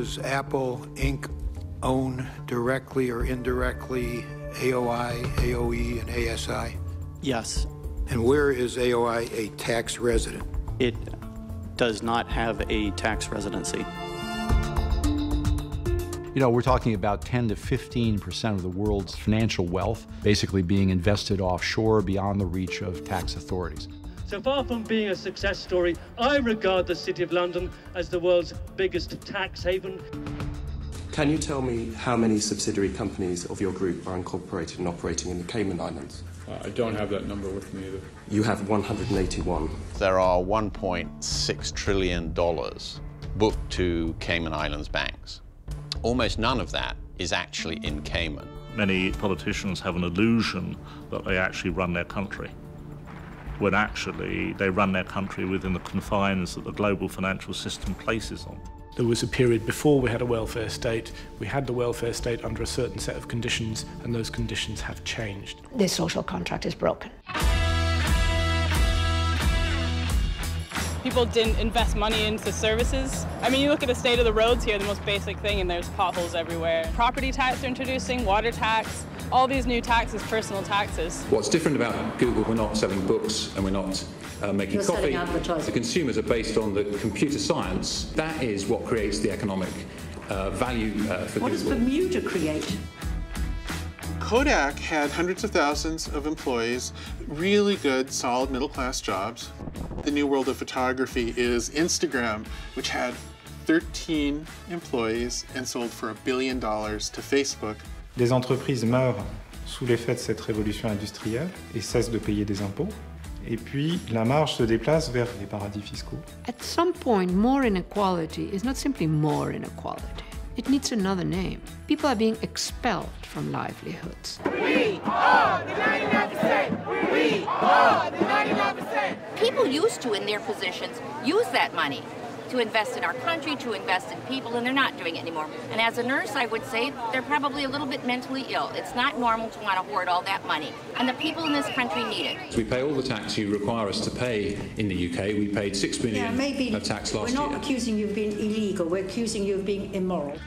does Apple Inc. own directly or indirectly AOI, AOE, and ASI? Yes. And where is AOI a tax resident? It does not have a tax residency. You know, we're talking about 10 to 15% of the world's financial wealth basically being invested offshore beyond the reach of tax authorities. So far from being a success story, I regard the City of London as the world's biggest tax haven. Can you tell me how many subsidiary companies of your group are incorporated and operating in the Cayman Islands? I don't have that number with me either. You have 181. There are $1.6 trillion booked to Cayman Islands banks. Almost none of that is actually in Cayman. Many politicians have an illusion that they actually run their country, when actually they run their country within the confines that the global financial system places on. There was a period before we had a welfare state. We had the welfare state under a certain set of conditions, and those conditions have changed. This social contract is broken. People didn't invest money into services. I mean, you look at the state of the roads here, the most basic thing, and there's potholes everywhere. Property tax they're introducing, water tax, all these new taxes, personal taxes. What's different about Google, we're not selling books and we're not making coffee. The consumers are based on the computer science. That is what creates the economic value for Google. What does Bermuda create? Kodak had hundreds of thousands of employees, really good, solid middle-class jobs. The new world of photography is Instagram, which had 13 employees and sold for $1 billion to Facebook. Des entreprises meurent sous l'effet de cette révolution industrielle et cessent de payer des impôts. Et puis, la marge se déplace vers les paradis fiscaux. At some point, more inequality is not simply more inequality. It needs another name. People are being expelled from livelihoods. We are the 99%! We are the 99%! People used to, in their positions, use that money to invest in our country, to invest in people, and they're not doing it anymore. And as a nurse, I would say they're probably a little bit mentally ill. It's not normal to want to hoard all that money. And the people in this country need it. We pay all the tax you require us to pay in the UK. We paid £6 billion of tax last year. We're not accusing you of being illegal, we're accusing you of being immoral.